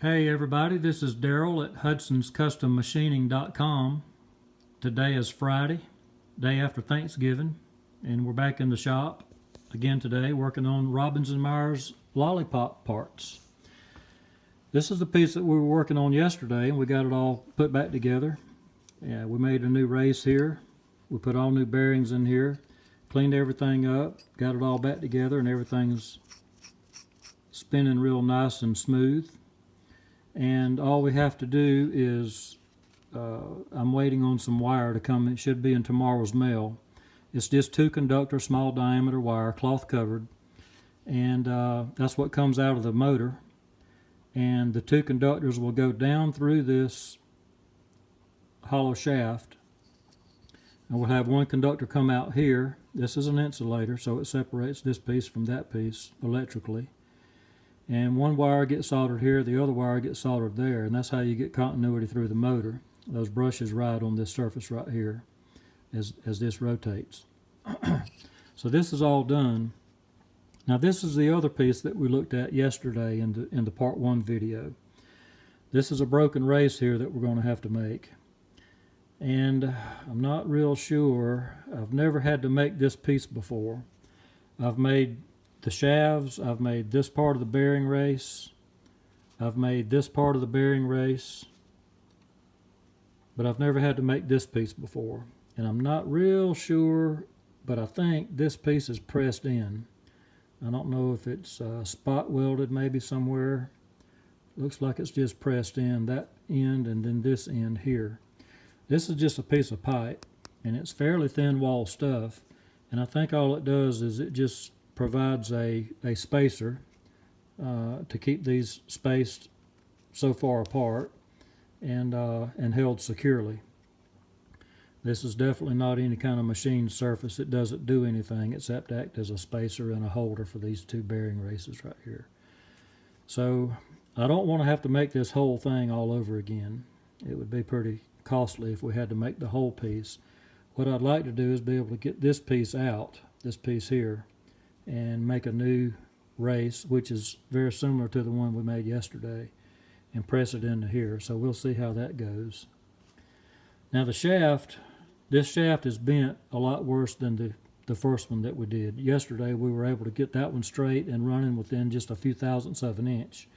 Hey everybody, this is Daryl at Hudson'sCustomMachining.com. Today is Friday, day after Thanksgiving, and we're back in the shop again today working on Robbins and Myers Lollipop parts. This is the piece that we were working on yesterday, and we got it all put back together. Yeah, we made a new race here. We put all new bearings in here, cleaned everything up, got it all back together, and everything's spinning real nice and smooth. And all we have to do is I'm waiting on some wire to come. It should be in tomorrow's mail. It's just 2 conductor small diameter wire, cloth covered, and that's what comes out of the motor. And the 2 conductors will go down through this hollow shaft, and we'll have 1 conductor come out here. This is an insulator, so it separates this piece from that piece electrically. And 1 wire gets soldered here, the other wire gets soldered there, and that's how you get continuity through the motor. Those brushes ride on this surface right here as this rotates. So this is all done. Now this is the other piece that we looked at yesterday in the part 1 video. This is a broken race here that we're going to have to make. And I'm not real sure. I've never had to make this piece before. I've made the shafts, I've made this part of the bearing race, I've made this part of the bearing race, but I've never had to make this piece before. And I'm not real sure, but I think this piece is pressed in. I don't know if it's spot welded maybe somewhere. Looks like it's just pressed in, that end and then this end here. This is just a piece of pipe, and it's fairly thin wall stuff, and I think all it does is it just provides a spacer to keep these spaced so far apart and held securely. This is definitely not any kind of machined surface. It doesn't do anything except act as a spacer and a holder for these 2 bearing races right here. So I don't want to have to make this whole thing all over again. It would be pretty costly if we had to make the whole piece. What I'd like to do is be able to get this piece out, this piece here, and make a new race, which is very similar to the one we made yesterday, and press it into here. So we'll see how that goes. Now the shaft, this shaft is bent a lot worse than the first one that we did. Yesterday we were able to get that one straight and running within just a few thousandths of an inch.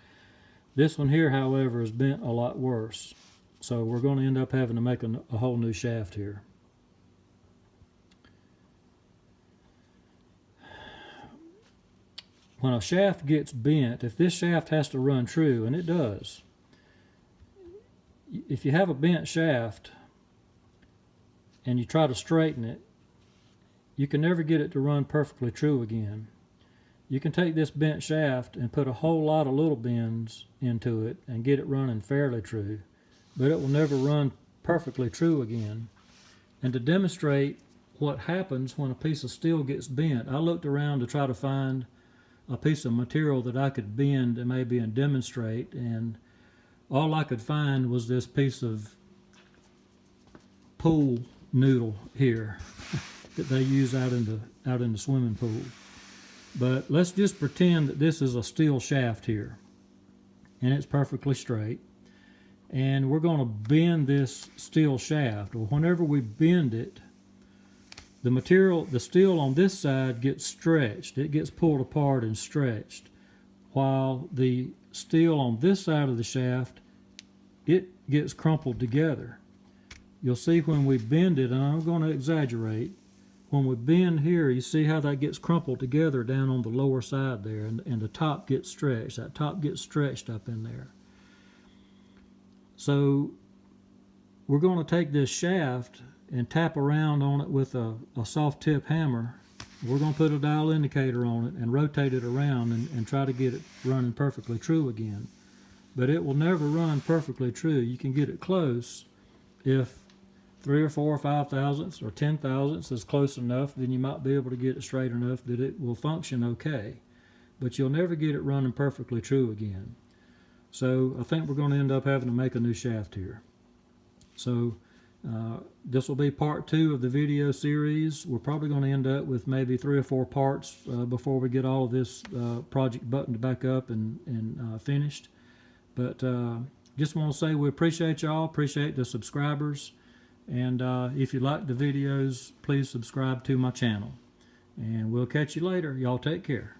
This one here, however, is bent a lot worse. So we're going to end up having to make a whole new shaft here. When a shaft gets bent, if this shaft has to run true, and it does, if you have a bent shaft and you try to straighten it, you can never get it to run perfectly true again. You can take this bent shaft and put a whole lot of little bends into it and get it running fairly true, but it will never run perfectly true again. And to demonstrate what happens when a piece of steel gets bent, I looked around to try to find a piece of material that I could bend and maybe demonstrate, and all I could find was this piece of pool noodle here that they use out in the swimming pool. But let's just pretend that this is a steel shaft here, and it's perfectly straight, and we're going to bend this steel shaft. Well, whenever we bend it, the material, the steel on this side gets stretched. It gets pulled apart and stretched, while the steel on this side of the shaft, it gets crumpled together. You'll see when we bend it, and I'm going to exaggerate, when we bend here, you see how that gets crumpled together down on the lower side there, and the top gets stretched. That top gets stretched up in there. So we're going to take this shaft and tap around on it with a soft tip hammer. We're going to put a dial indicator on it and rotate it around and try to get it running perfectly true again. But it will never run perfectly true. You can get it close if 3 or 4 or 5 thousandths or 10 thousandths is close enough, then you might be able to get it straight enough that it will function okay. But you'll never get it running perfectly true again. So I think we're going to end up having to make a new shaft here. So this will be part 2 of the video series. We're probably going to end up with maybe 3 or 4 parts before we get all of this project buttoned back up and finished. But just want to say we appreciate y'all, appreciate the subscribers. And if you like the videos, please subscribe to my channel. And we'll catch you later. Y'all take care.